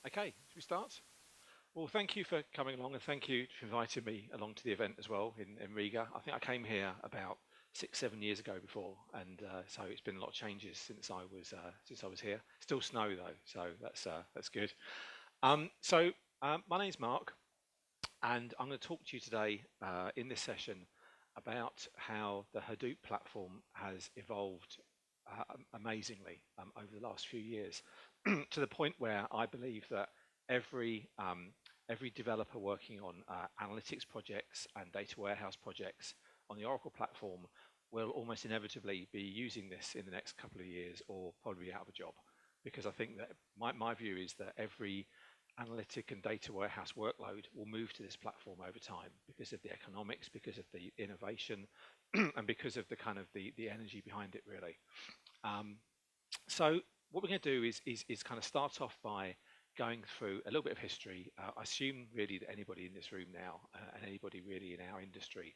Okay, should we start? Well, thank you for coming along and thank you for inviting me along to the event as well in Riga. I think I came here about 6, 7 years ago before, and so it's been a lot of changes since I was here. Still snow though, so that's good. My name's Mark, and I'm going to talk to you today in this session about how the Hadoop platform has evolved amazingly over the last few years to the point where I believe that every every developer working on analytics projects and data warehouse projects on the Oracle platform will almost inevitably be using this in the next couple of years or probably out of a job. Because I think that my view is that every analytic and data warehouse workload will move to this platform over time because of the economics, because of the innovation, and because of the kind of the energy behind it really. Um, so what we're going to do is kind of start off by going through a little bit of history. I assume really that anybody in this room now and anybody really in our industry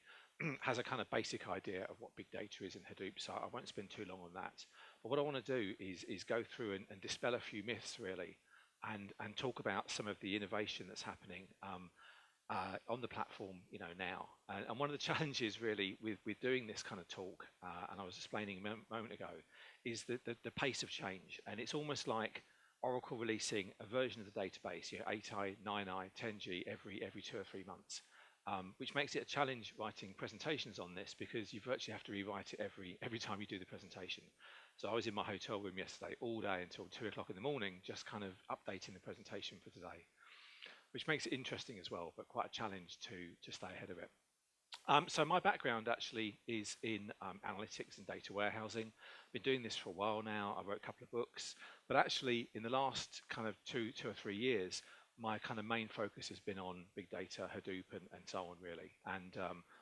has a kind of basic idea of what big data is in Hadoop, so I won't spend too long on that. But what I want to do is go through and dispel a few myths really, and talk about some of the innovation that's happening on the platform, now. And one of the challenges really with doing this kind of talk, and I was explaining a moment ago, is the pace of change. And it's almost like Oracle releasing a version of the database, 8i, 9i, 10G every 2 or 3 months, which makes it a challenge writing presentations on this because you virtually have to rewrite it every time you do the presentation. So I was in my hotel room yesterday all day until 2 o'clock in the morning, just kind of updating the presentation for today, which makes it interesting as well, but quite a challenge to stay ahead of it. So my background actually is in analytics and data warehousing. I've been doing this for a while now. I wrote a couple of books, but actually in the last kind of two or 3 years, my kind of main focus has been on big data, Hadoop, and so on really, and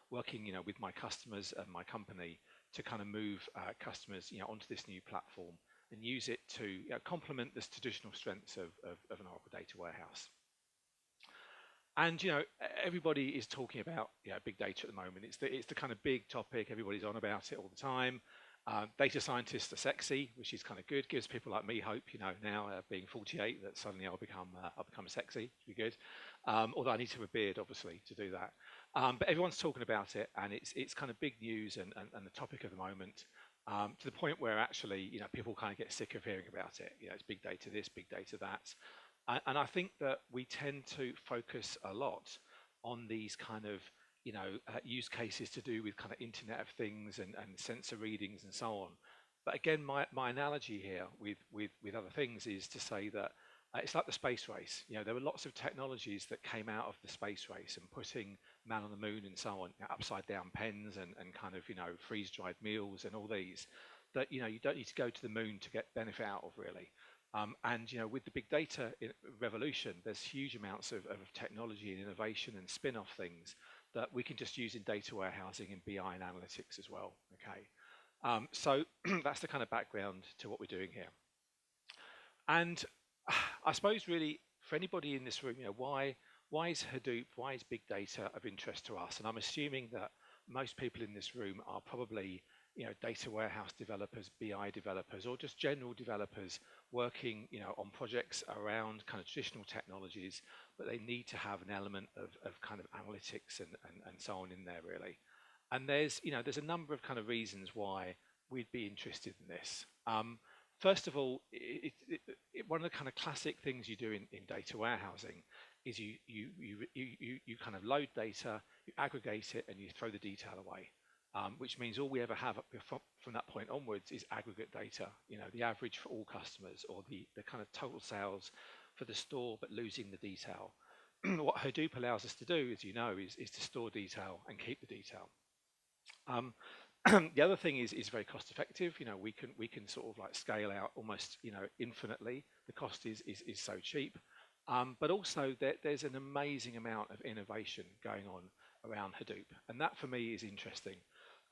working with my customers and my company to kind of move customers onto this new platform and use it to complement the traditional strengths of an Oracle data warehouse. And everybody is talking about big data at the moment. It's the kind of big topic. Everybody's on about it all the time. Data scientists are sexy, which is kind of good. Gives people like me hope. Now being 48, that suddenly I'll become sexy. Which be good. Although I need to have a beard, obviously, to do that. But everyone's talking about it, and it's kind of big news and the topic of the moment. To the point where actually people kind of get sick of hearing about it. It's big data this, big data that. And I think that we tend to focus a lot on these kind of, use cases to do with kind of Internet of Things and sensor readings and so on. But again, my analogy here with other things is to say that it's like the space race. There were lots of technologies that came out of the space race and putting man on the moon and so on, upside down pens and kind of, freeze dried meals and all these that, you don't need to go to the moon to get benefit out of really. And with the big data revolution, there's huge amounts of technology and innovation and spin-off things that we can just use in data warehousing and BI and analytics as well. Okay, so that's the kind of background to what we're doing here. And I suppose really for anybody in this room, why is Hadoop, why is big data of interest to us? And I'm assuming that most people in this room are probably data warehouse developers, BI developers, or just general developers working, on projects around kind of traditional technologies, but they need to have an element of kind of analytics and so on in there really. And there's a number of kind of reasons why we'd be interested in this. First of all, one of the kind of classic things you do in data warehousing is you kind of load data, you aggregate it, and you throw the detail away. Which means all we ever have from that point onwards is aggregate data, the average for all customers or the kind of total sales for the store, but losing the detail. What Hadoop allows us to do, as you know, is to store detail and keep the detail. The other thing is very cost effective. We can sort of like scale out almost infinitely. The cost is so cheap. But also there's an amazing amount of innovation going on around Hadoop, and that for me is interesting.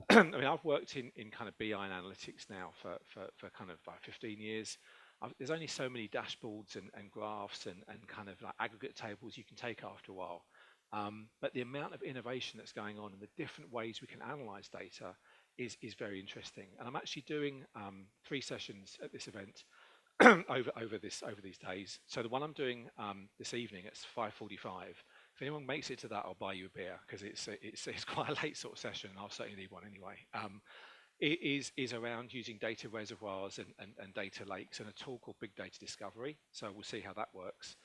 I mean, I've worked in kind of BI and analytics now for kind of like 15 years. There's only so many dashboards and graphs and kind of like aggregate tables you can take after a while. But the amount of innovation that's going on and the different ways we can analyze data is very interesting. And I'm actually doing 3 sessions at this event over these days. So the one I'm doing this evening at 5:45. If anyone makes it to that, I'll buy you a beer because it's quite a late sort of session. I'll certainly need one anyway. It is around using data reservoirs and data lakes and a tool called Big Data Discovery. So we'll see how that works.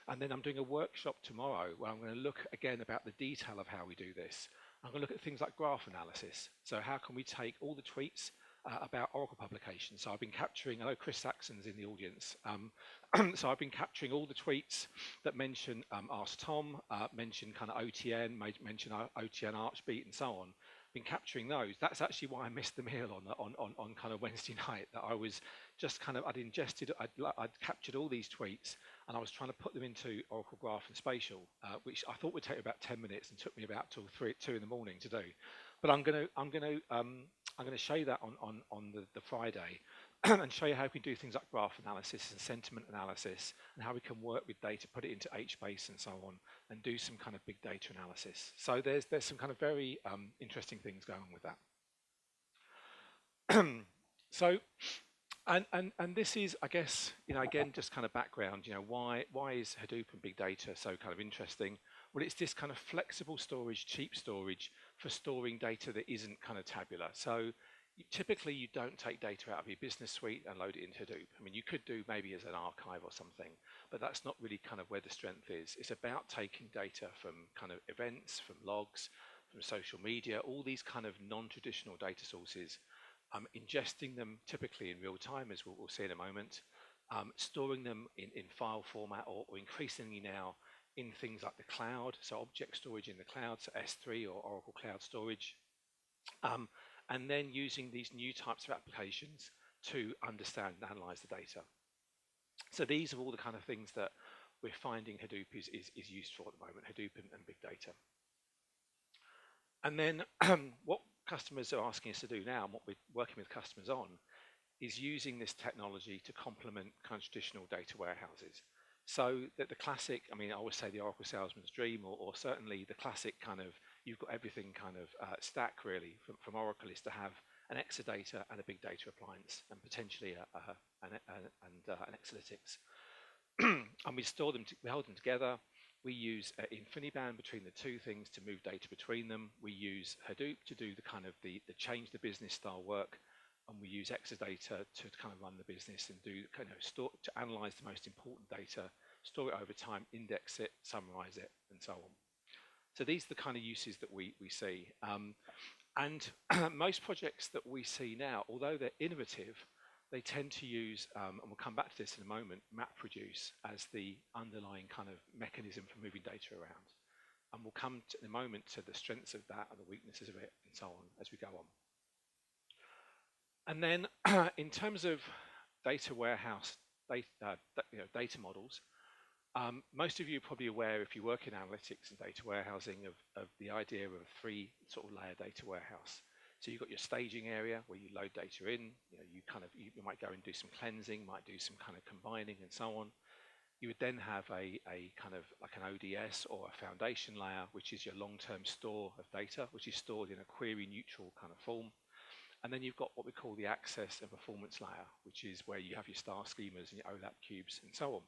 And then I'm doing a workshop tomorrow where I'm going to look again about the detail of how we do this. I'm going to look at things like graph analysis. So how can we take all the tweets about Oracle publications? So I've been capturing, I know Chris Saxon's in the audience. So I've been capturing all the tweets that mention Ask Tom, mention kind of OTN, mention OTN Archbeat and so on. Been capturing those. That's actually why I missed the meal on kind of Wednesday night. That I was just kind of I'd captured all these tweets and I was trying to put them into Oracle Graph and Spatial, which I thought would take about 10 minutes and took me about till 2 in the morning to do. But I'm going to show you that on the Friday and show you how we can do things like graph analysis and sentiment analysis and how we can work with data, put it into HBase and so on, and do some kind of big data analysis. So there's some kind of very interesting things going on with that. So, and this is, I guess, again, just kind of background, why is Hadoop and big data so kind of interesting? Well, it's this kind of flexible storage, cheap storage for storing data that isn't kind of tabular. So typically you don't take data out of your business suite and load it into Hadoop. I mean, you could do maybe as an archive or something, but that's not really kind of where the strength is. It's about taking data from kind of events, from logs, from social media, all these kind of non-traditional data sources, ingesting them typically in real time, as we'll see in a moment, storing them in file format or increasingly now in things like the cloud, so object storage in the cloud, so S3 or Oracle Cloud Storage, and then using these new types of applications to understand and analyze the data. So these are all the kind of things that we're finding Hadoop is used for at the moment, Hadoop and big data. And then what customers are asking us to do now, and what we're working with customers on, is using this technology to complement kind of traditional data warehouses. So that the classic, I mean, I always say the Oracle salesman's dream, or certainly the classic kind of, you've got everything kind of stack really from Oracle, is to have an Exadata and a big data appliance, and potentially an Exalytics. And we store them, we hold them together. We use InfiniBand between the two things to move data between them. We use Hadoop to do the kind of the change the business style work. And we use Exadata to kind of run the business and do kind of to analyze the most important data, store it over time, index it, summarize it, and so on. So these are the kind of uses that we see. And most projects that we see now, although they're innovative, they tend to use, and we'll come back to this in a moment, MapReduce as the underlying kind of mechanism for moving data around. And we'll come in a moment to the strengths of that and the weaknesses of it and so on as we go on. And then in terms of data warehouse, data models, most of you are probably aware, if you work in analytics and data warehousing, of the idea of a 3 sort of layer data warehouse. So you've got your staging area where you load data in, you might go and do some cleansing, might do some kind of combining and so on. You would then have a kind of like an ODS or a foundation layer, which is your long-term store of data, which is stored in a query neutral kind of form. And then you've got what we call the access and performance layer, which is where you have your star schemas and your OLAP cubes and so on.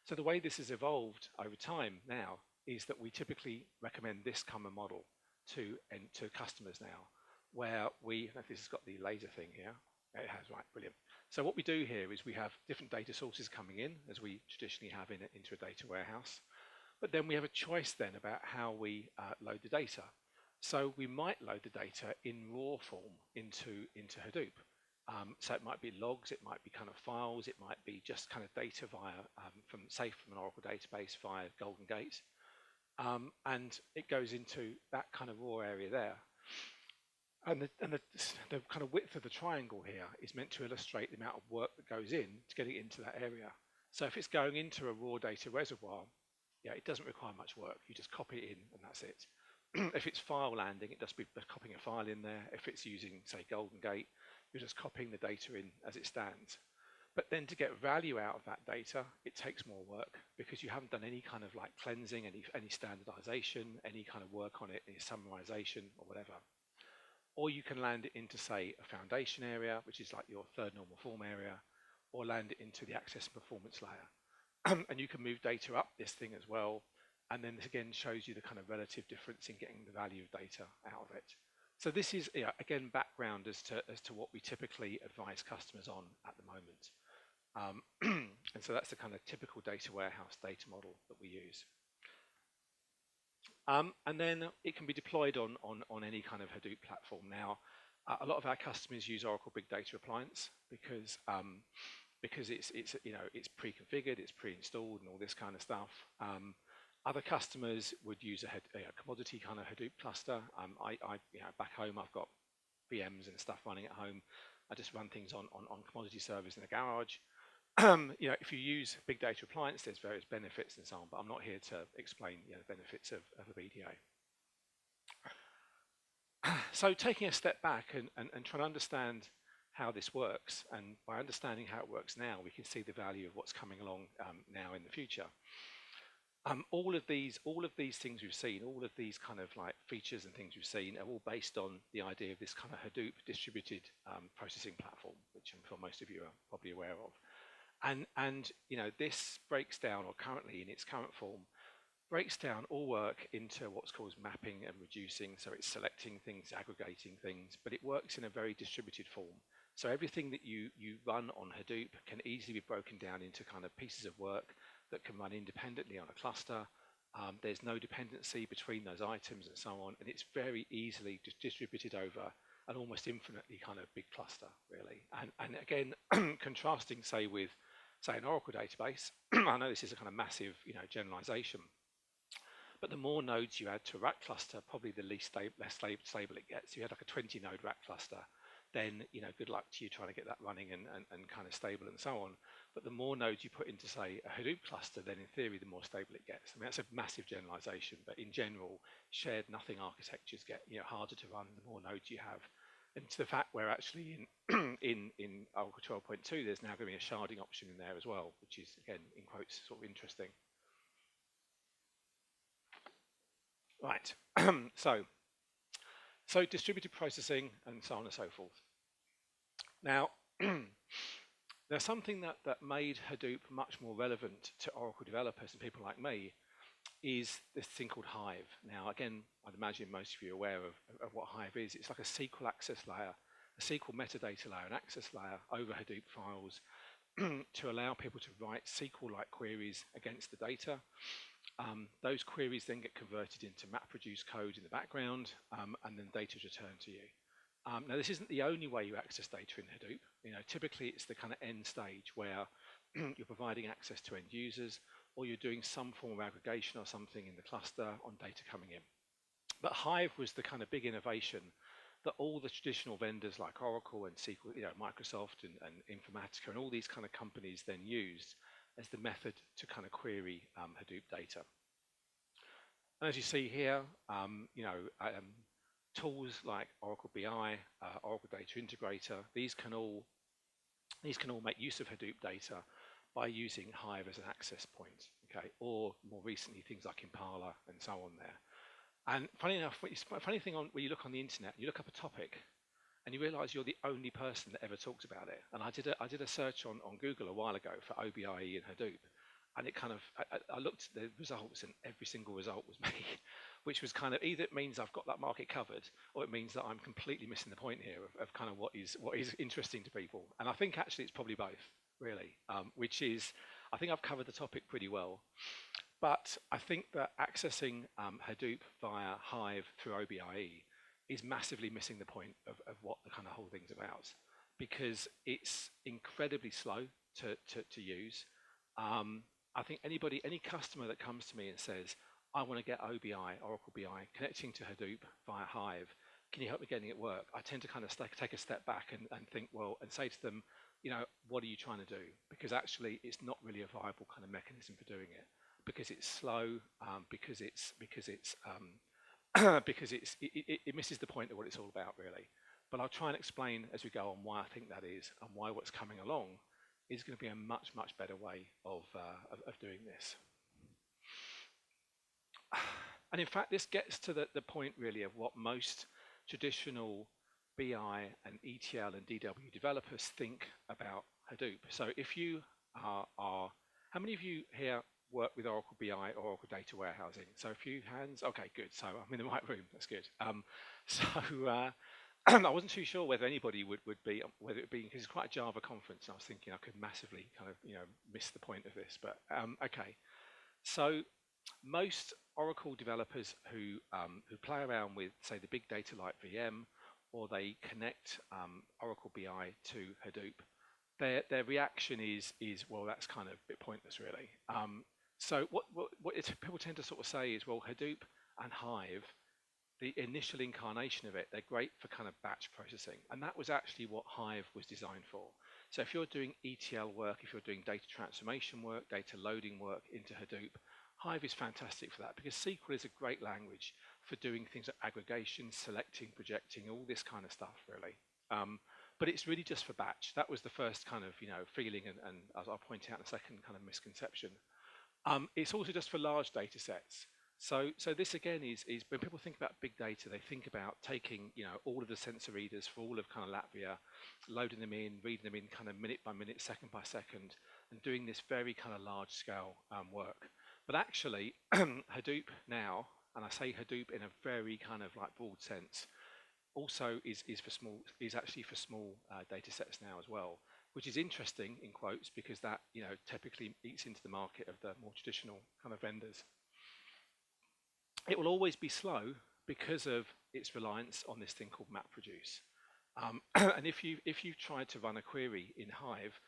So the way this has evolved over time now is that we typically recommend this common model to customers now, where I don't know if this has got the laser thing here. It has, right, brilliant. So what we do here is we have different data sources coming in, as we traditionally have into a data warehouse. But then we have a choice then about how we load the data. So we might load the data in raw form into Hadoop. So it might be logs, it might be kind of files, it might be just kind of data via, from an Oracle database via Golden Gate. And it goes into that kind of raw area there. And the kind of width of the triangle here is meant to illustrate the amount of work that goes in to get it into that area. So if it's going into a raw data reservoir, yeah, it doesn't require much work. You just copy it in and that's it. If it's file landing, it just be copying a file in there. If it's using, say, Golden Gate, you're just copying the data in as it stands. But then to get value out of that data, it takes more work because you haven't done any kind of like cleansing, any standardization, any kind of work on it, any summarization or whatever. Or you can land it into, say, a foundation area, which is like your third normal form area, or land it into the access and performance layer. And you can move data up this thing as well. And then this again shows you the kind of relative difference in getting the value of data out of it. So this is, again, background as to what we typically advise customers on at the moment. And so that's the kind of typical data warehouse data model that we use. And then it can be deployed on any kind of Hadoop platform. Now, a lot of our customers use Oracle Big Data Appliance because it's pre-configured, it's pre-installed, and all this kind of stuff. Other customers would use a commodity kind of Hadoop cluster. Back home, I've got VMs and stuff running at home. I just run things on commodity servers in the garage. If you use Big Data Appliance, there's various benefits and so on, but I'm not here to explain the benefits of a BDA. So taking a step back and trying to understand how this works, and by understanding how it works now, we can see the value of what's coming along now in the future. All of these things we've seen, all of these kind of like features and things we've seen are all based on the idea of this kind of Hadoop distributed processing platform, which I'm sure most of you are probably aware of. And this breaks down, or currently in its current form, breaks down all work into what's called mapping and reducing. So it's selecting things, aggregating things, but it works in a very distributed form. So everything that you run on Hadoop can easily be broken down into kind of pieces of work that can run independently on a cluster. There's no dependency between those items and so on, and it's very easily distributed over an almost infinitely kind of big cluster, really. And again, contrasting, say, with an Oracle database, I know this is a kind of massive, generalization, but the more nodes you add to a rack cluster, probably the less stable it gets. You had like a 20-node rack cluster, then good luck to you trying to get that running and kind of stable and so on. But the more nodes you put into, say, a Hadoop cluster, then in theory, the more stable it gets. I mean, that's a massive generalization, but in general, shared nothing architectures get harder to run the more nodes you have. And to the fact where actually in Oracle 12.2, there's now going to be a sharding option in there as well, which is, again, in quotes, sort of interesting. Right, so distributed processing and so on and so forth. Now, there's something that made Hadoop much more relevant to Oracle developers and people like me is this thing called Hive. Now, again, I'd imagine most of you are aware of what Hive is. It's like a SQL access layer, a SQL metadata layer, an access layer over Hadoop files to allow people to write SQL-like queries against the data. Those queries then get converted into MapReduce code in the background, and then data is returned to you. Now, this isn't the only way you access data in Hadoop. Typically it's the kind of end stage where you're providing access to end users, or you're doing some form of aggregation or something in the cluster on data coming in. But Hive was the kind of big innovation that all the traditional vendors like Oracle and SQL, Microsoft and Informatica and all these kind of companies then used as the method to kind of query Hadoop data. And as you see here, tools like Oracle BI, Oracle Data Integrator, these can all make use of Hadoop data by using Hive as an access point, okay? Or more recently, things like Impala and so on there. And funny enough, funny thing when you look on the internet, you look up a topic, and you realise you're the only person that ever talks about it. And I did a search on Google a while ago for OBIE and Hadoop, and it kind of I looked at the results, and every single result was me, which was kind of either it means I've got that market covered, or it means that I'm completely missing the point here of kind of what is interesting to people. And I think actually it's probably both, really, which is I think I've covered the topic pretty well. But I think that accessing Hadoop via Hive through OBIE is massively missing the point of what the kind of whole thing's about, because it's incredibly slow to use. I think any customer that comes to me and says, I want to get OBI, Oracle BI, connecting to Hadoop via Hive, can you help me getting it work? I tend to kind of take a step back and think, well, and say to them, what are you trying to do? Because actually it's not really a viable kind of mechanism for doing it, because it's slow, because it misses the point of what it's all about, really. But I'll try and explain as we go on why I think that is, and why what's coming along is going to be a much, much better way of doing this. And in fact, this gets to the point, really, of what most traditional BI and ETL and DW developers think about Hadoop. So if you how many of you here work with Oracle BI or Oracle Data Warehousing? So a few hands. Okay, good. So I'm in the right room. That's good. So I wasn't too sure whether anybody would be, whether it would be, because it's quite a Java conference. And I was thinking I could massively kind of, miss the point of this. But okay. So most Oracle developers who play around with, say, the big data like VM, or they connect Oracle BI to Hadoop, their reaction is well, that's kind of a bit pointless, really. So what people tend to sort of say is, well, Hadoop and Hive, the initial incarnation of it, they're great for kind of batch processing, and that was actually what Hive was designed for. So if you're doing ETL work, if you're doing data transformation work, data loading work into Hadoop, Hive is fantastic for that, because SQL is a great language for doing things like aggregation, selecting, projecting, all this kind of stuff, really. But it's really just for batch. That was the first kind of feeling, and as I'll point out in a second, kind of misconception. It's also just for large data sets. So this again is when people think about big data, they think about taking all of the sensor readers for all of kind of Latvia, loading them in, reading them in kind of minute by minute, second by second, and doing this very kind of large scale work. But actually, Hadoop now, and I say Hadoop in a very kind of like broad sense, also is actually for small data sets now as well, which is interesting in quotes, because that typically eats into the market of the more traditional kind of vendors. It will always be slow because of its reliance on this thing called MapReduce. And if you've tried to run a query in Hive,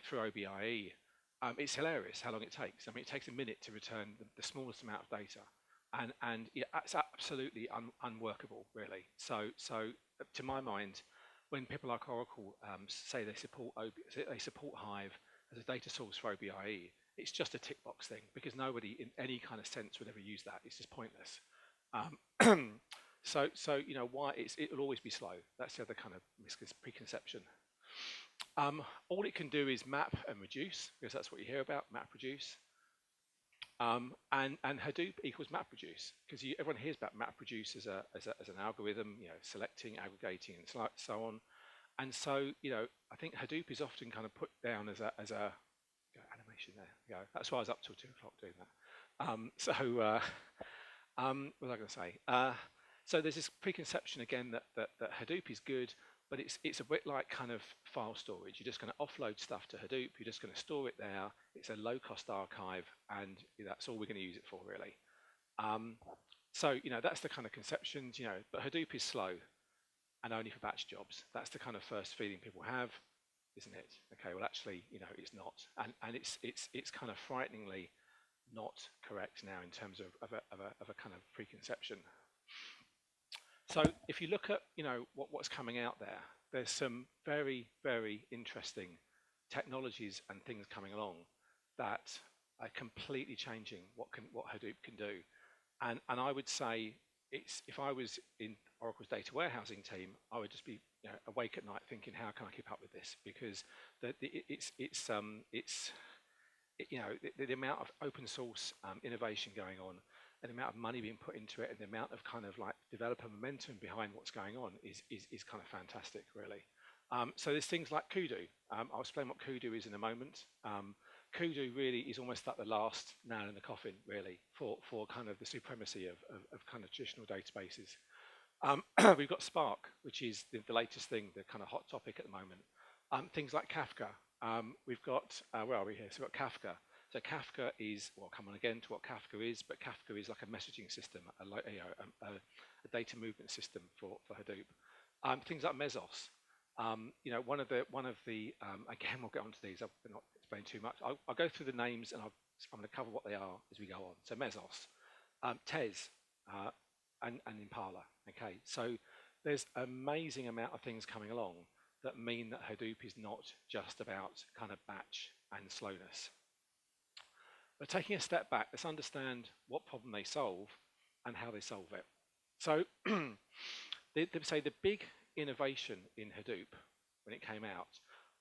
through OBIE, it's hilarious how long it takes. I mean, it takes a minute to return the smallest amount of data, and it's absolutely unworkable, really. So to my mind, when people like Oracle say they support Hive as a data source for OBIE, it's just a tick box thing, because nobody in any kind of sense would ever use that. It's just pointless. So why it will always be slow. That's the other kind of preconception. All it can do is map and reduce, because that's what you hear about, map reduce. And Hadoop equals MapReduce, because everyone hears about MapReduce as an algorithm, selecting, aggregating, and so on. And so, I think Hadoop is often kind of put down as a animation there. That's why I was up till 2 o'clock doing that. What was I going to say? So there's this preconception again that Hadoop is good, but it's a bit like kind of file storage. You're just going to offload stuff to Hadoop. You're just going to store it there. It's a low-cost archive, and that's all we're going to use it for, really. So that's the kind of conceptions. But Hadoop is slow, and only for batch jobs. That's the kind of first feeling people have, isn't it? Okay, well actually, it's not, and it's kind of frighteningly not correct now in terms of a kind of preconception. So if you look at what's coming out there, there's some very, very interesting technologies and things coming along that are completely changing what Hadoop can do. And I would say if I was in Oracle's data warehousing team, I would just be awake at night thinking, how can I keep up with this? Because the amount of open source innovation going on, and the amount of money being put into it, and the amount of kind of like developer momentum behind what's going on is kind of fantastic, really. So there's things like Kudu. I'll explain what Kudu is in a moment. Kudu really is almost like the last nail in the coffin, really, for kind of the supremacy of kind of traditional databases. We've got Spark, which is the latest thing, the kind of hot topic at the moment. Things like Kafka. We've got, where are we here? So we've got Kafka. So Kafka is, well, come on again to what Kafka is, but Kafka is like a messaging system, a data movement system for Hadoop. Things like Mesos. One of the again, we'll get onto these. I'll not explain too much. I'll go through the names, and I'm going to cover what they are as we go on. So Mesos, Tez, and Impala. Okay, so there's an amazing amount of things coming along that mean that Hadoop is not just about kind of batch and slowness. But taking a step back, let's understand what problem they solve and how they solve it. So they say the big innovation in Hadoop when it came out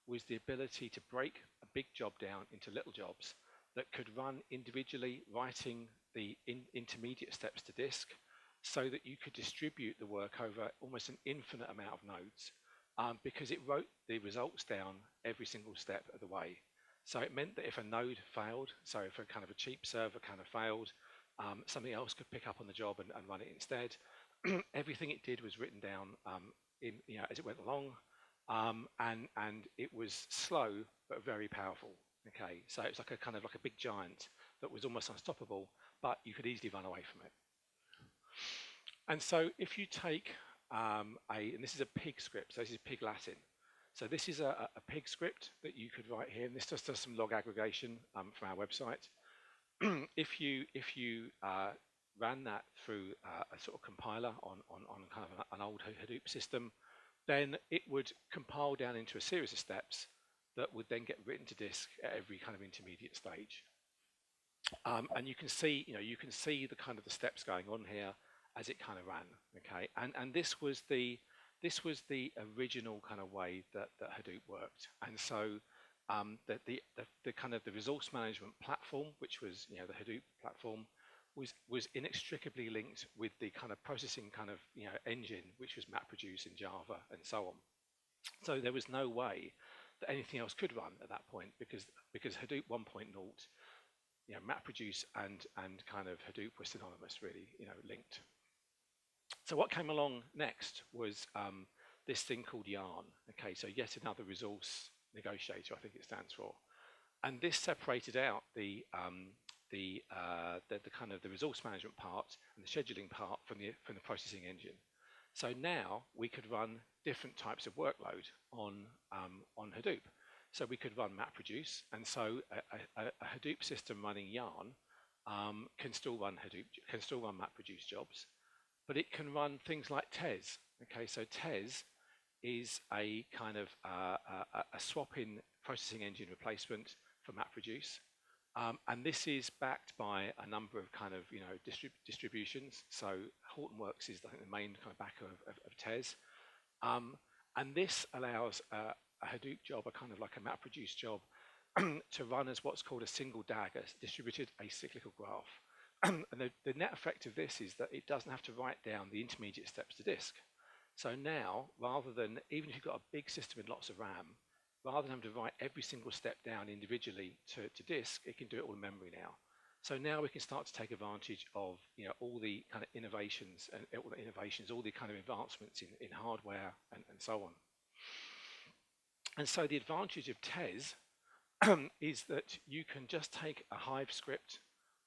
was the ability to break a big job down into little jobs that could run individually, writing the intermediate steps to disk, so that you could distribute the work over almost an infinite amount of nodes, because it wrote the results down every single step of the way. So it meant that if a node failed, so if a kind of a cheap server kind of failed, something else could pick up on the job and run it instead. Everything it did was written down as it went along, and it was slow but very powerful. Okay, so it's like a kind of like a big giant that was almost unstoppable, but you could easily run away from it. And so if you take and this is a pig script, so this is pig Latin. So this is a pig script that you could write here, and this just does some log aggregation from our website. if you ran that through a sort of compiler on kind of an old Hadoop system, then it would compile down into a series of steps that would then get written to disk at every kind of intermediate stage. And you can see the kind of the steps going on here as it kind of ran. Okay, and this was the original kind of way that Hadoop worked. And so the kind of the resource management platform, which was the Hadoop platform, was inextricably linked with the kind of processing kind of engine, which was MapReduce in Java and so on. So there was no way that anything else could run at that point because Hadoop 1.0, MapReduce and kind of Hadoop were synonymous, really, linked. So what came along next was this thing called Yarn. Okay, so yet another resource negotiator, I think it stands for, and this separated out the kind of the resource management part and the scheduling part from the processing engine. So now we could run different types of workload on Hadoop. So we could run MapReduce, and so a Hadoop system running Yarn can still run MapReduce jobs, but it can run things like Tez. Okay, so Tez is a kind of a swap-in processing engine replacement for MapReduce. And this is backed by a number of kind of distributions. So Hortonworks is, I think, the main kind of backer of Tez, and this allows a Hadoop job, a kind of like a MapReduce job, to run as what's called a single DAG, a distributed acyclical graph. And the net effect of this is that it doesn't have to write down the intermediate steps to disk. So now, rather than, even if you've got a big system with lots of RAM, rather than having to write every single step down individually to disk, it can do it all in memory now. So now we can start to take advantage of all the kind of innovations and all the kind of advancements in hardware and so on. And so the advantage of Tez is that you can just take a Hive script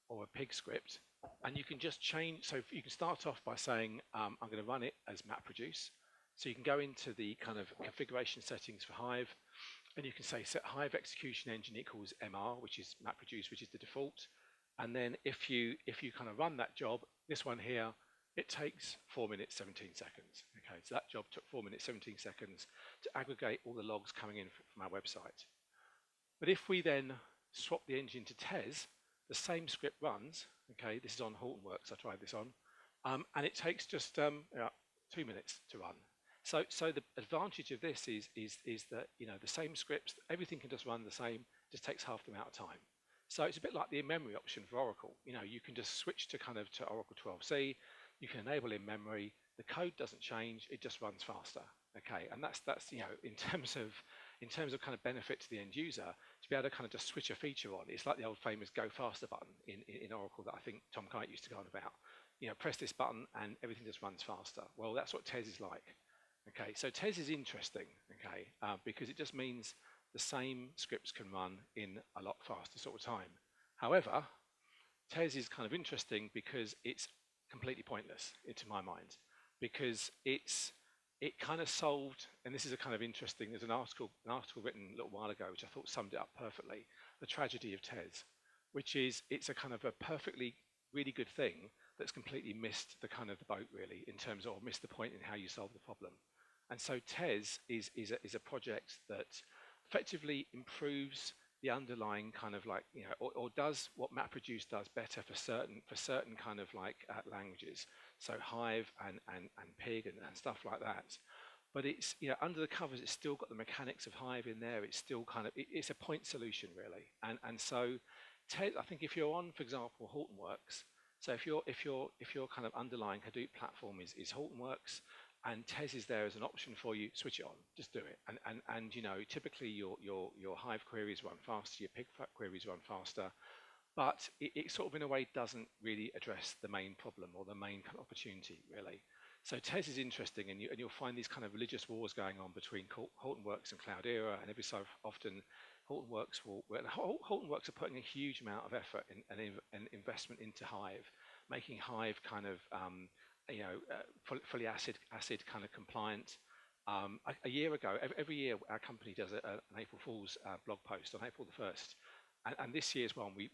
or a pig script, and you can just change. So you can start off by saying, I'm going to run it as MapReduce. So you can go into the kind of configuration settings for Hive, and you can say set Hive execution engine equals MR, which is MapReduce, which is the default. And then if you kind of run that job, this one here, it takes 4 minutes 17 seconds. Okay, so that job took 4 minutes 17 seconds to aggregate all the logs coming in from our website. But if we then swap the engine to Tez, the same script runs. Okay, this is on Hortonworks. I tried this on, and it takes just 2 minutes to run. So the advantage of this is that the same scripts, everything can just run the same, just takes half the amount of time. So it's a bit like the in-memory option for Oracle. You can just switch to Oracle 12c. You can enable in memory. The code doesn't change; it just runs faster. Okay, and that's in terms of kind of benefit to the end user, to be able to kind of just switch a feature on. It's like the old famous Go Faster button in Oracle that I think Tom Kite used to go on about. Press this button and everything just runs faster. Well, that's what Tez is like. Okay, so Tez is interesting. Okay, because it just means the same scripts can run in a lot faster sort of time. However, Tez is kind of interesting because it's completely pointless, to my mind, because it kind of solved, and this is a kind of interesting, there's an article written a little while ago which I thought summed it up perfectly, the tragedy of Tez, which is it's a kind of a perfectly really good thing that's completely missed the kind of the boat, really, in terms of, or missed the point in how you solve the problem. And so Tez is a project that effectively improves the underlying kind of like, or does what MapReduce does better for certain kind of like languages. So Hive and Pig and stuff like that. But it's, under the covers, it's still got the mechanics of Hive in there. It's still kind of, it's a point solution, really. And so Tez, I think if you're on, for example, Hortonworks, so if your kind of underlying Hadoop platform is Hortonworks, and Tez is there as an option for you. Switch it on, just do it. And you know, typically your Hive queries run faster, your Pig queries run faster, but it sort of in a way doesn't really address the main problem or the main kind of opportunity really. So Tez is interesting, and you'll find these kind of religious wars going on between Hortonworks and Cloudera, and every so often Hortonworks are putting a huge amount of effort and investment into Hive, making Hive kind of fully acid kind of compliant. A year ago, every year our company does an April Fool's blog post on April the 1st, and this year's one we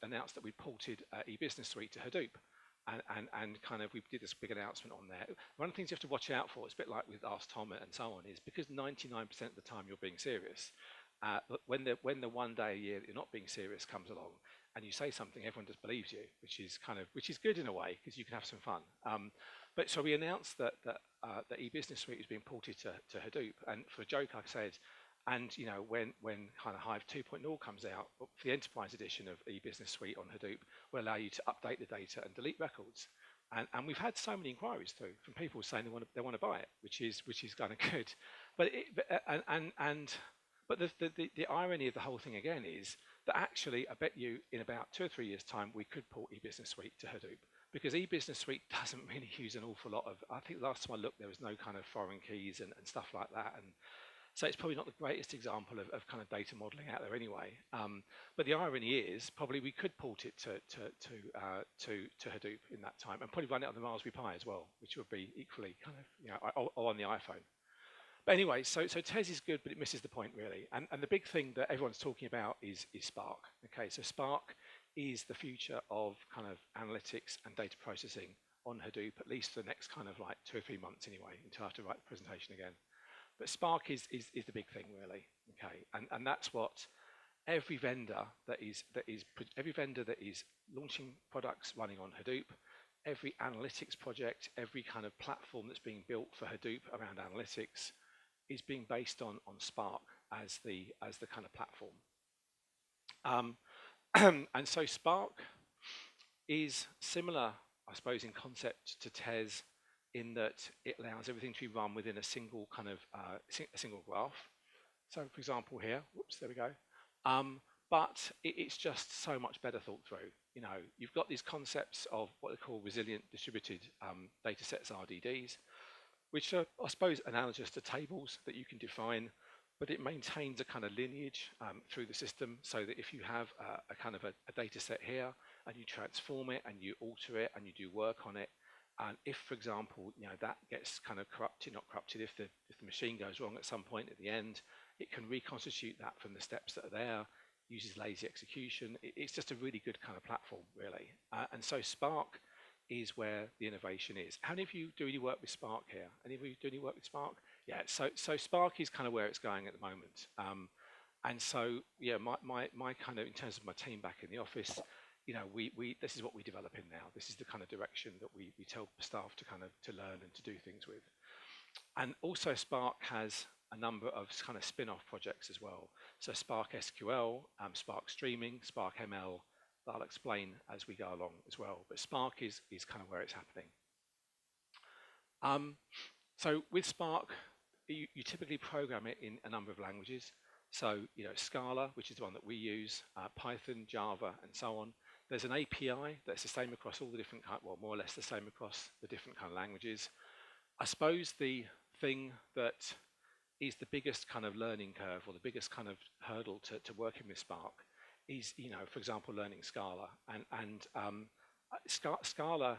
announced that we ported eBusiness Suite to Hadoop. And kind of we did this big announcement on there. One of the things you have to watch out for, it's a bit like with Ask Tom and so on, is because 99% of the time you're being serious, but when the one day a year that you're not being serious comes along and you say something, everyone just believes you, which is good in a way because you can have some fun. But so we announced that the eBusiness Suite is being ported to Hadoop, and for a joke I said, and you know, when kind of Hive 2.0 comes out, for the enterprise edition of eBusiness Suite on Hadoop will allow you to update the data and delete records. And we've had so many inquiries through from people saying they want to buy it, which is kind of good. But the irony of the whole thing again is that actually I bet you in about 2 or 3 years time we could port eBusiness Suite to Hadoop, because eBusiness Suite doesn't really use an awful lot of, I think last time I looked there was no kind of foreign keys and stuff like that, and so it's probably not the greatest example of kind of data modeling out there anyway. But the irony is probably we could port it to Hadoop in that time, and probably run it on the Raspberry Pi as well, which would be equally kind of, you know, or on the iPhone. But anyway, so Tez is good, but it misses the point really. And the big thing that everyone's talking about is Spark. Okay, so Spark is the future of kind of analytics and data processing on Hadoop, at least for the next kind of like 2 or 3 months anyway, until I have to write the presentation again. But Spark is the big thing really, okay, and that's what every vendor that is launching products running on Hadoop, every analytics project, every kind of platform that's being built for Hadoop around analytics is being based on Spark as the kind of platform. And so Spark is similar, I suppose, in concept to Tez, in that it allows everything to be run within a single kind of a single graph. So for example here, whoops, there we go. But it's just so much better thought through. You know, you've got these concepts of what they call resilient distributed data sets, RDDs, which are, I suppose, analogous to tables that you can define, but it maintains a kind of lineage through the system, so that if you have a kind of a data set here and you transform it and you alter it and you do work on it, and if, for example, you know, that gets kind of not corrupted, if the machine goes wrong at some point at the end, it can reconstitute that from the steps that are there, uses lazy execution. It's just a really good kind of platform, really. And so Spark is where the innovation is. How many of you do any work with Spark here? Any of you do any work with Spark? Yeah, so Spark is kind of where it's going at the moment. And so, yeah, my kind of, in terms of my team back in the office, you know, this is what we develop in now. This is the kind of direction that we tell staff to kind of to learn and to do things with. And also Spark has a number of kind of spin-off projects as well. So Spark SQL, Spark Streaming, Spark ML, that I'll explain as we go along as well. But Spark is kind of where it's happening. So with Spark, you typically program it in a number of languages. So, you know, Scala, which is the one that we use, Python, Java, and so on. There's an API that's the same across all the different, well, more or less the same across the different kind of languages. I suppose the thing that is the biggest kind of learning curve, or the biggest kind of hurdle to working with Spark is, you know, for example, learning Scala. And Scala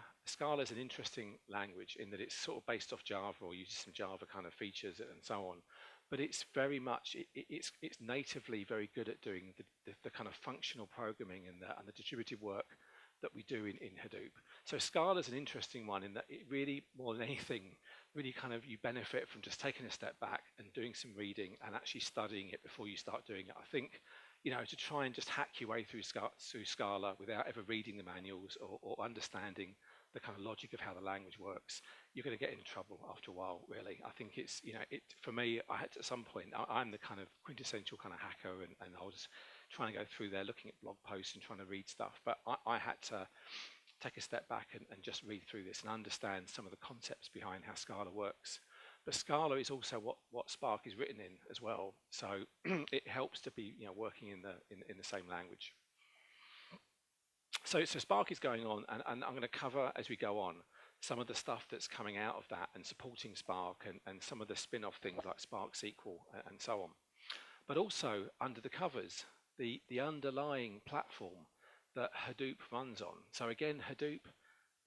is an interesting language in that it's sort of based off Java, or uses some Java kind of features and so on. But it's very much, it's natively very good at doing the kind of functional programming and the distributed work that we do in Hadoop. So Scala is an interesting one in that it really, more than anything, really kind of you benefit from just taking a step back and doing some reading and actually studying it before you start doing it. I think, you know, to try and just hack your way through Scala without ever reading the manuals or understanding the kind of logic of how the language works, you're going to get into trouble after a while, really. I think it's, you know, for me, I had to, at some point, I'm the kind of quintessential kind of hacker, and I was trying to go through there looking at blog posts and trying to read stuff, but I had to take a step back and just read through this and understand some of the concepts behind how Scala works. But Scala is also what Spark is written in as well, so it helps to be working in the same language. So Spark is going on, and I'm going to cover as we go on some of the stuff that's coming out of that and supporting Spark and some of the spin-off things like Spark SQL and so on. But also under the covers, the underlying platform that Hadoop runs on. So again, Hadoop,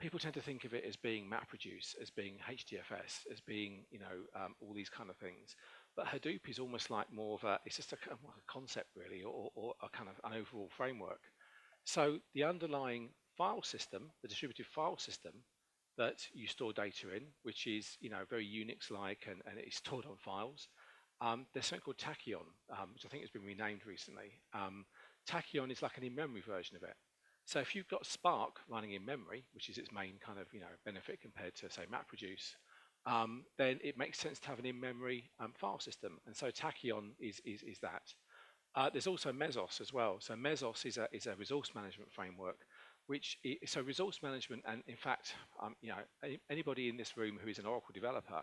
people tend to think of it as being MapReduce, as being HDFS, as being all these kind of things. But Hadoop is almost like more of it's just a concept really, or a kind of an overall framework. So the underlying file system, the distributed file system that you store data in, which is very Unix-like and it's stored on files. There's something called Tachyon, which I think has been renamed recently. Tachyon is like an in-memory version of it. So if you've got Spark running in memory, which is its main kind of benefit compared to say MapReduce, then it makes sense to have an in-memory file system. And so Tachyon is that. There's also Mesos as well. So Mesos is a resource management framework, so resource management, and in fact, anybody in this room who is an Oracle developer,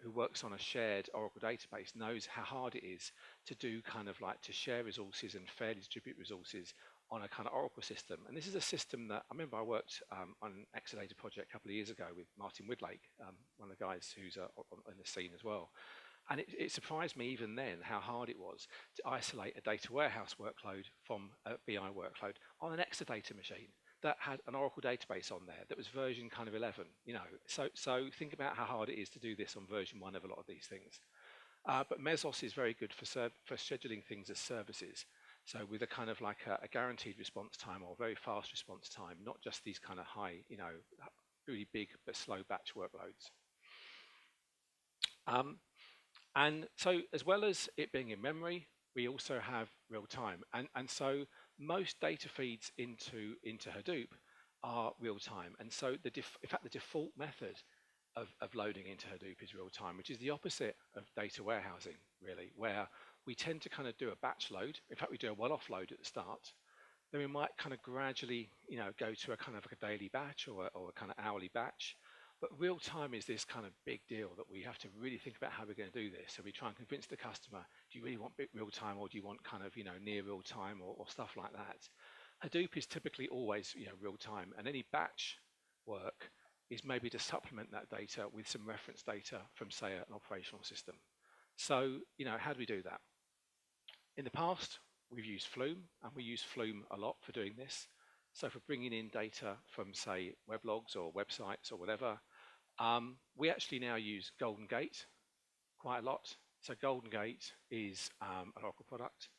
who works on a shared Oracle database knows how hard it is to do to share resources and fairly distribute resources on a kind of Oracle system. And this is a system that I remember I worked on an Exadata project a couple of years ago with Martin Woodlake, one of the guys who's on the scene as well. And it surprised me even then how hard it was to isolate a data warehouse workload from a BI workload on an Exadata machine that had an Oracle database on there that was version 11. So think about how hard it is to do this on version 1 of a lot of these things. But Mesos is very good for scheduling things as services. So with a kind of like a guaranteed response time or very fast response time, not just these kind of high, really big but slow batch workloads. And so as well as it being in memory, we also have real time. And so most data feeds into Hadoop are real time. And so in fact, the default method of loading into Hadoop is real time, which is the opposite of data warehousing, really, where we tend to kind of do a batch load. In fact, we do a one-off load at the start. Then we might kind of gradually, go to a kind of like a daily batch or a kind of hourly batch. But real time is this kind of big deal that we have to really think about how we're going to do this. So we try and convince the customer, do you really want real time, or do you want kind of, near real time or stuff like that? Hadoop is typically always, real time, and any batch work is maybe to supplement that data with some reference data from, say, an operational system. So, how do we do that? In the past, we've used Flume, and we use Flume a lot for doing this. So for bringing in data from, say, weblogs or websites or whatever, we actually now use Golden Gate quite a lot. So Golden Gate is an Oracle product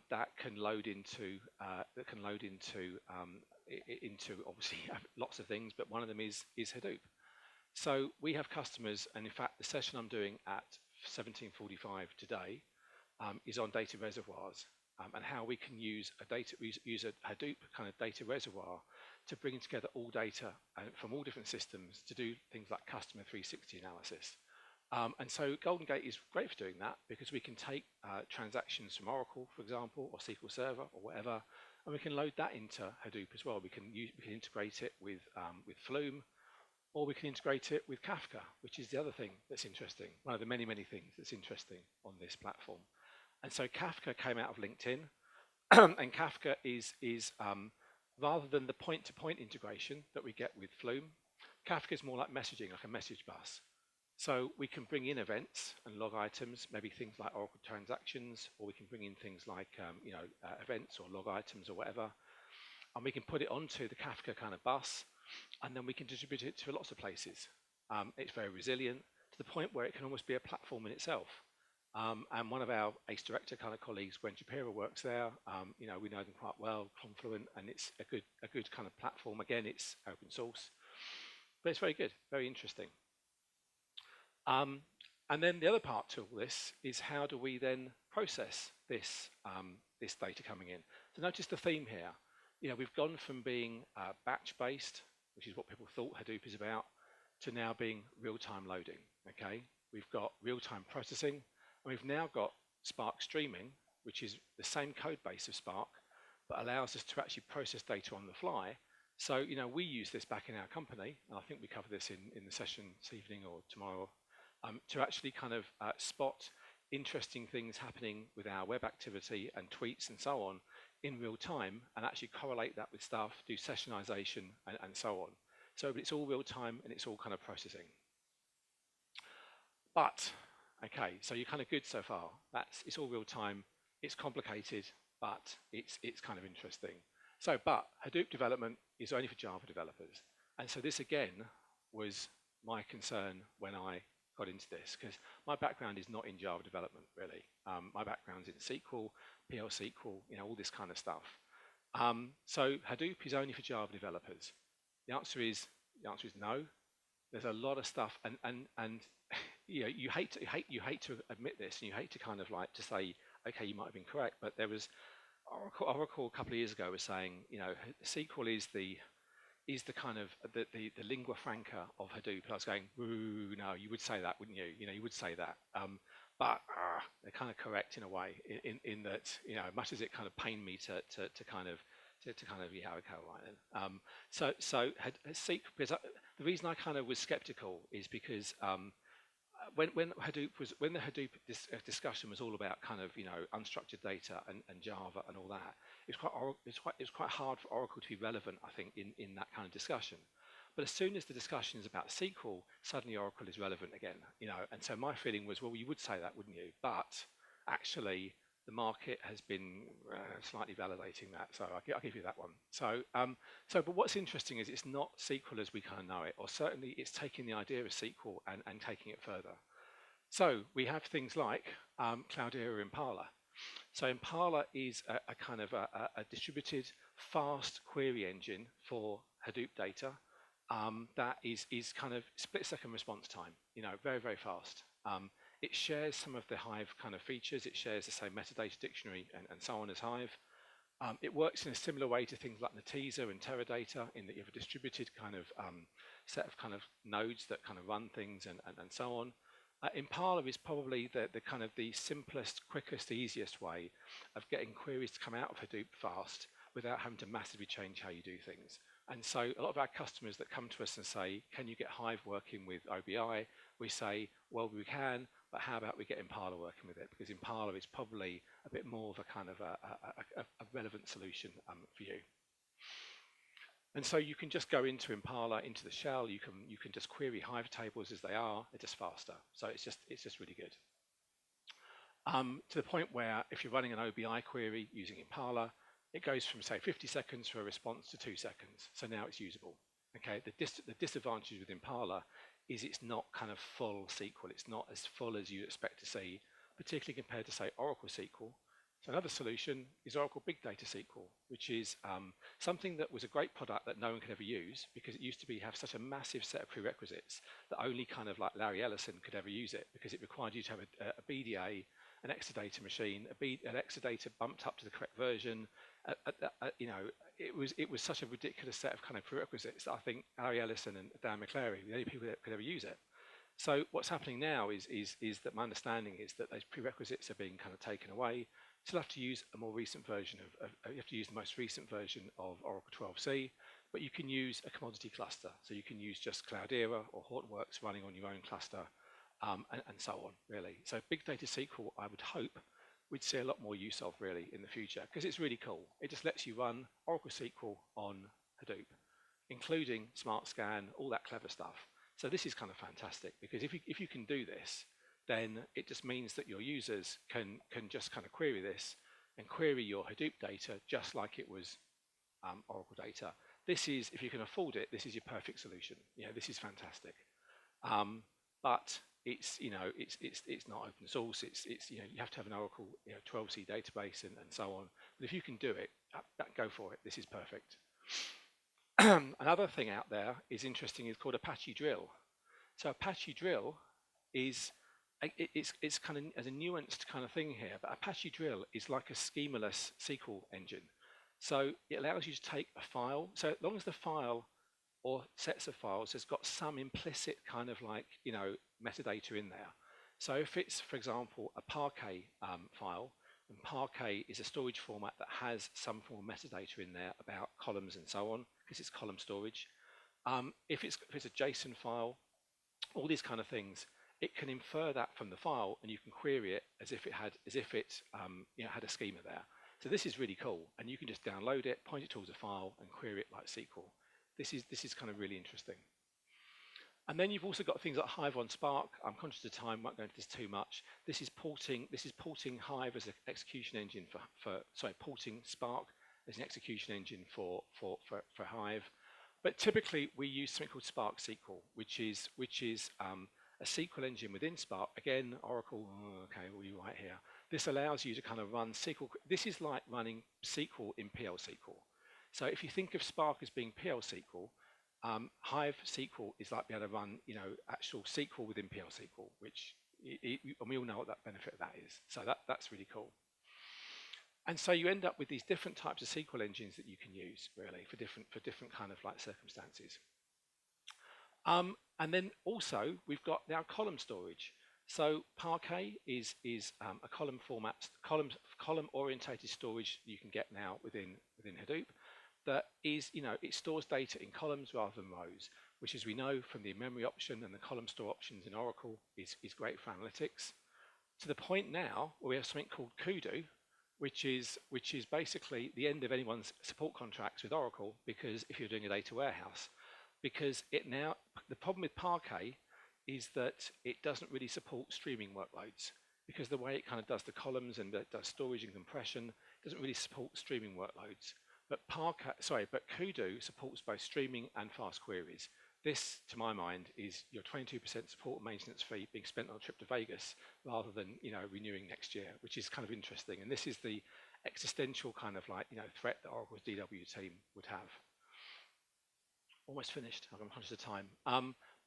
that can load into obviously lots of things, but one of them is Hadoop. So we have customers, and in fact, the session I'm doing at 17:45 today is on data reservoirs. And how we can use a Hadoop kind of data reservoir to bring together all data from all different systems to do things like customer 360 analysis. And so Golden Gate is great for doing that because we can take transactions from Oracle, for example, or SQL Server or whatever, and we can load that into Hadoop as well. We can integrate it with Flume, or we can integrate it with Kafka, which is the other thing that's interesting. One of the many, many things that's interesting on this platform. And so Kafka came out of LinkedIn, and Kafka is rather than the point-to-point integration that we get with Flume, Kafka is more like messaging, like a message bus. So we can bring in events and log items, maybe things like Oracle transactions, or we can bring in things like events or log items or whatever, and we can put it onto the Kafka kind of bus, and then we can distribute it to lots of places. It's very resilient to the point where it can almost be a platform in itself. And one of our ACE Director kind of colleagues, Gwen Shapiro, works there. We know them quite well, Confluent, and it's a good kind of platform. Again, it's open source, but it's very good, very interesting. And then the other part to all this is how do we then process this data coming in? So notice the theme here. We've gone from being batch-based, which is what people thought Hadoop is about, to now being real-time loading. Okay, we've got real-time processing. And we've now got Spark Streaming, which is the same code base of Spark, but allows us to actually process data on the fly. So, we use this back in our company, and I think we cover this in the session this evening or tomorrow, to actually kind of spot interesting things happening with our web activity and tweets and so on in real time, and actually correlate that with stuff, do sessionization and so on. So it's all real time and it's all kind of processing. But, okay, so you're kind of good so far. It's all real time, it's complicated, but it's kind of interesting. So, but Hadoop development is only for Java developers. And so this again was my concern when I got into this, because my background is not in Java development, really. My background's in SQL, PL SQL, all this kind of stuff. So Hadoop is only for Java developers. The answer is no. There's a lot of stuff, and you hate to admit this, and you hate to kind of like to say, okay, you might have been correct, but there was Oracle a couple of years ago was saying, SQL is the kind of the lingua franca of Hadoop. And I was going, ooh, no, you would say that, wouldn't you? You would say that. But they're kind of correct in a way, in that, much as it kind of pained me to kind of yeah, okay, all right then. So SQL, because the reason I kind of was skeptical is because when the Hadoop discussion was all about kind of unstructured data and Java and all that, it was quite hard for Oracle to be relevant, I think, in that kind of discussion. But as soon as the discussion is about SQL, suddenly Oracle is relevant again, And so my feeling was, well, you would say that, wouldn't you? But actually, the market has been slightly validating that, so I'll give you that one. But what's interesting is it's not SQL as we kind of know it, or certainly it's taking the idea of SQL and taking it further. So we have things like Cloudera Impala. So Impala is a kind of a distributed, fast query engine for Hadoop data that is kind of split-second response time, very, very fast. It shares some of the Hive kind of features. It shares the same metadata dictionary and so on as Hive. It works in a similar way to things like Netezza and Teradata, in that you have a distributed kind of set of kind of nodes that kind of run things and so on. Impala is probably the kind of the simplest, quickest, easiest way of getting queries to come out of Hadoop fast without having to massively change how you do things. And so a lot of our customers that come to us and say, can you get Hive working with OBI? We say, well, we can, but how about we get Impala working with it? Because Impala is probably a bit more of a kind of a relevant solution for you. And so you can just go into Impala, into the shell. You can just query Hive tables as they are. They're just faster. So it's just really good. To the point where if you're running an OBI query using Impala, it goes from, say, 50 seconds for a response to 2 seconds. So now it's usable. Okay. The disadvantage with Impala is it's not kind of full SQL. It's not as full as you expect to see, particularly compared to, say, Oracle SQL. So another solution is Oracle Big Data SQL, which is something that was a great product that no one could ever use, because it used to have such a massive set of prerequisites that only kind of like Larry Ellison could ever use it, because it required you to have a BDA, an Exadata machine, an Exadata bumped up to the correct version. It was such a ridiculous set of kind of prerequisites that I think Larry Ellison and Dan McClary were the only people that could ever use it. So what's happening now is that my understanding is that those prerequisites are being kind of taken away. You still have to use a more recent version you have to use the most recent version of Oracle 12c, but you can use a commodity cluster. So you can use just Cloudera or Hortonworks running on your own cluster, and so on, really. So Big Data SQL, I would hope, we'd see a lot more use of, really, in the future, because it's really cool. It just lets you run Oracle SQL on Hadoop, including Smart Scan, all that clever stuff. So this is kind of fantastic, because if you can do this, then it just means that your users can just kind of query this and query your Hadoop data just like it was Oracle data. This is, if you can afford it, this is your perfect solution. This is fantastic. But it's not open source. It's you have to have an Oracle 12c database and so on. But if you can do it, go for it. This is perfect. Another thing out there is interesting. Is called Apache Drill. So Apache Drill is it's kind of as a nuanced kind of thing here. But Apache Drill is like a schemaless SQL engine. So it allows you to take a file. So as long as the file or sets of files has got some implicit kind of like metadata in there. So if it's, for example, a Parquet file, and Parquet is a storage format that has some form of metadata in there about columns and so on, because it's column storage. If it's a JSON file, all these kind of things, it can infer that from the file, and you can query it as if it had had a schema there. So this is really cool, and you can just download it, point it towards a file, and query it like SQL. This is kind of really interesting. And then you've also got things like Hive on Spark. I'm conscious of time, won't go into this too much. This is porting Hive as an execution engine porting Spark as an execution engine for Hive. But typically we use something called Spark SQL, which is a SQL engine within Spark. Again, Oracle, okay, all you right here. This allows you to kind of run SQL. This is like running SQL in PL SQL. So if you think of Spark as being PL SQL, Hive SQL is like being able to run, actual SQL within PL SQL, which and we all know what that benefit of that is. So that's really cool. And so you end up with these different types of SQL engines that you can use really for different kind of like circumstances. And then also we've got now column storage. So Parquet is a column format, column orientated storage you can get now within Hadoop. That is, it stores data in columns rather than rows, which, as we know from the memory option and the column store options in Oracle, is great for analytics. To the point now where we have something called Kudu, which is basically the end of anyone's support contracts with Oracle, because if you're doing a data warehouse, because the problem with Parquet is that it doesn't really support streaming workloads, because the way it kind of does the columns and does storage and compression doesn't really support streaming workloads. But Kudu supports both streaming and fast queries. This, to my mind, is your 22% support and maintenance fee being spent on a trip to Vegas rather than renewing next year, which is kind of interesting. And this is the existential kind of threat that Oracle's DW team would have. Almost finished. I'm conscious of time.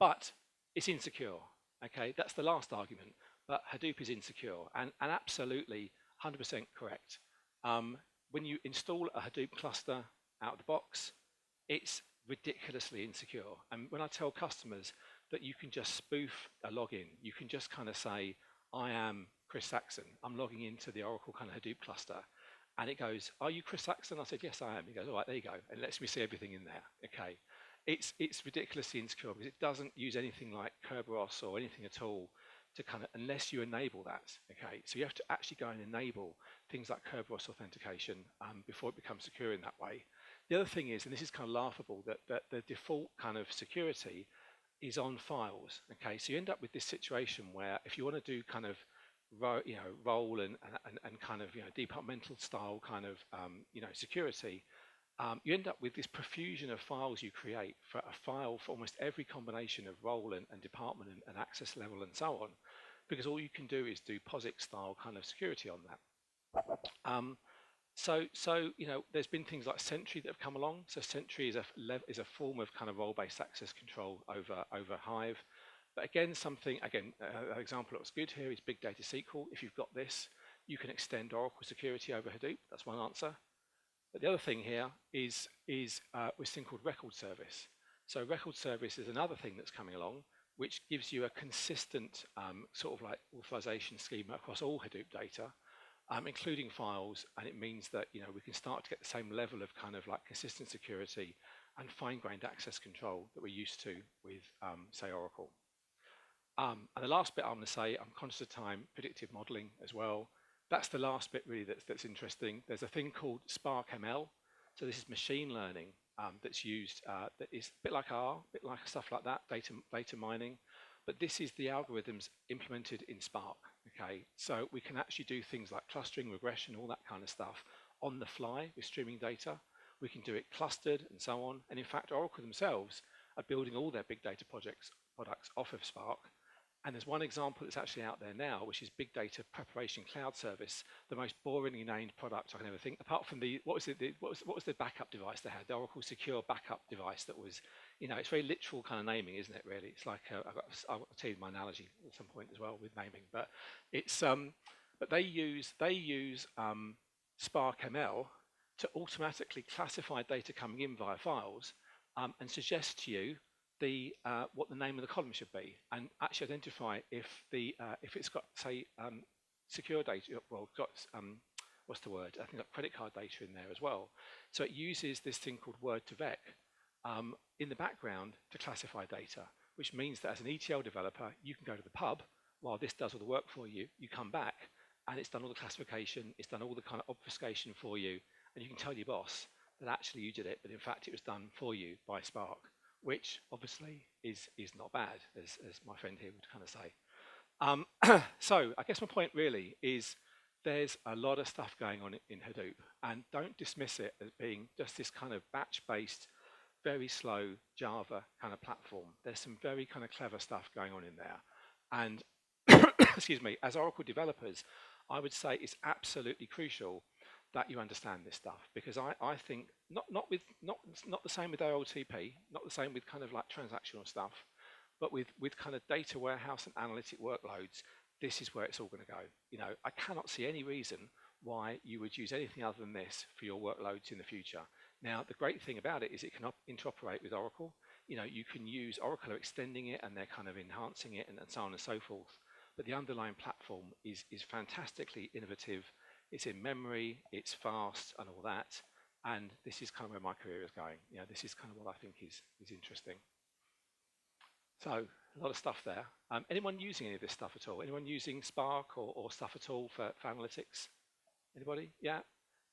But it's insecure. Okay, that's the last argument. But Hadoop is insecure, and absolutely 100% correct. When you install a Hadoop cluster out of the box, it's ridiculously insecure. And when I tell customers that you can just spoof a login, you can just kind of say, I am Chris Saxon. I'm logging into the Oracle kind of Hadoop cluster. And it goes, are you Chris Saxon? I said, yes, I am. He goes, all right, there you go. And lets me see everything in there. Okay. It's ridiculously insecure because it doesn't use anything like Kerberos or anything at all to kind of, unless you enable that. Okay. So you have to actually go and enable things like Kerberos authentication before it becomes secure in that way. The other thing is, and this is kind of laughable, that the default kind of security is on files. Okay, so you end up with this situation where if you want to do kind of role and kind of departmental style kind of security, you end up with this profusion of files you create for a file for almost every combination of role and department and access level and so on, because all you can do is do POSIX style kind of security on that. So there's been things like Sentry that have come along. So Sentry is a form of kind of role-based access control over Hive. But again, an example that was good here is Big Data SQL. If you've got this, you can extend Oracle security over Hadoop. That's one answer. But the other thing here is this thing called Record Service. So Record Service is another thing that's coming along, which gives you a consistent sort of like authorization schema across all Hadoop data. Including files, and it means that we can start to get the same level of kind of like consistent security and fine-grained access control that we're used to with, say, Oracle. And the last bit I'm going to say, I'm conscious of time, predictive modeling as well. That's the last bit really that's interesting. There's a thing called Spark ML. So this is machine learning that's used, that is a bit like R, a bit like stuff like that, data mining. But this is the algorithms implemented in Spark. Okay, so we can actually do things like clustering, regression, all that kind of stuff on the fly with streaming data. We can do it clustered and so on. And in fact, Oracle themselves are building all their big data products off of Spark. And there's one example that's actually out there now, which is Big Data Preparation Cloud Service, the most boringly named product I can ever think. Apart from what was the backup device they had? The Oracle Secure Backup device that was, it's very literal kind of naming, isn't it? Really, it's like I'll tell you my analogy at some point as well with naming. But it's but they use Spark ML to automatically classify data coming in via files and suggest to you what the name of the column should be, and actually identify if it's got, say, secure data, well, got what's the word? I think got credit card data in there as well. So it uses this thing called word to vec in the background to classify data, which means that as an ETL developer, you can go to the pub while this does all the work for you. You come back and it's done all the classification, it's done all the kind of obfuscation for you, and you can tell your boss that actually you did it, but in fact it was done for you by Spark, which obviously is not bad, as my friend here would kind of say. So I guess my point really is there's a lot of stuff going on in Hadoop, and don't dismiss it as being just this kind of batch-based, very slow Java kind of platform. There's some very kind of clever stuff going on in there. And excuse me, as Oracle developers, I would say it's absolutely crucial that you understand this stuff, because I think not the same with OLTP, not the same with kind of like transactional stuff, but with kind of data warehouse and analytic workloads, this is where it's all going to go. You know, I cannot see any reason why you would use anything other than this for your workloads in the future. Now, the great thing about it is it can interoperate with Oracle. You know, you can use Oracle are extending it and they're kind of enhancing it and so on and so forth. But the underlying platform is fantastically innovative. It's in memory, it's fast and all that. And this is kind of where my career is going. You know, this is kind of what I think is interesting. So a lot of stuff there. Anyone using any of this stuff at all? Anyone using Spark or stuff at all for analytics? Anybody? Yeah.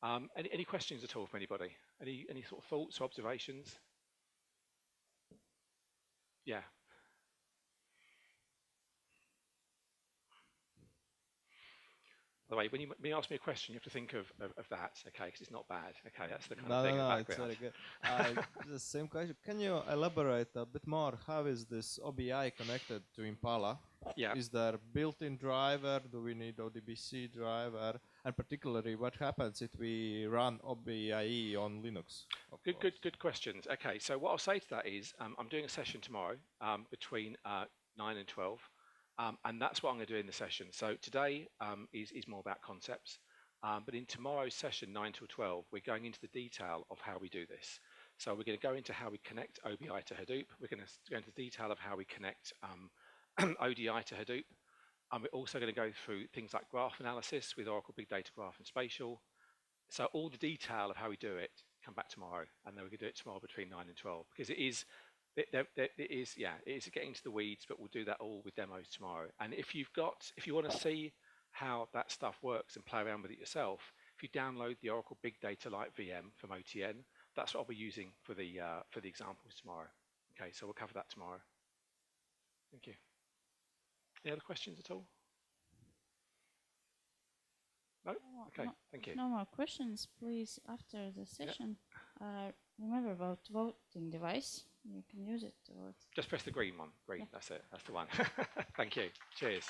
Any questions at all from anybody? Any sort of thoughts or observations? Yeah. By the way, when you ask me a question, you have to think of that, okay? Because it's not bad. Okay, that's the kind of thing in the background. It's very good. The same question. Can you elaborate a bit more? How is this OBI connected to Impala? Yeah. Is there built-in driver? Do we need ODBC driver? And particularly, what happens if we run OBIE on Linux? Good questions. Okay, so what I'll say to that is I'm doing a session tomorrow between 9 and 12. And that's what I'm going to do in the session. So today is more about concepts, but in tomorrow's session, 9 till 12, we're going into the detail of how we do this. So we're going to go into how we connect OBI to Hadoop. We're going to go into the detail of how we connect ODI to Hadoop. And we're also going to go through things like graph analysis with Oracle Big Data Graph and Spatial. So all the detail of how we do it, come back tomorrow. And then we're going to do it tomorrow between 9 and 12, because it is getting into the weeds, but we'll do that all with demos tomorrow. And if you want to see how that stuff works and play around with it yourself, if you download the Oracle Big Data Lite VM from OTN, that's what I'll be using for the examples tomorrow. Okay, so we'll cover that tomorrow. Thank you. Any other questions at all? No? Okay, thank you. No more questions, please. After the session, remember about voting device. You can use it to vote. Just press the green one. Green, that's it. That's the one. Thank you. Cheers.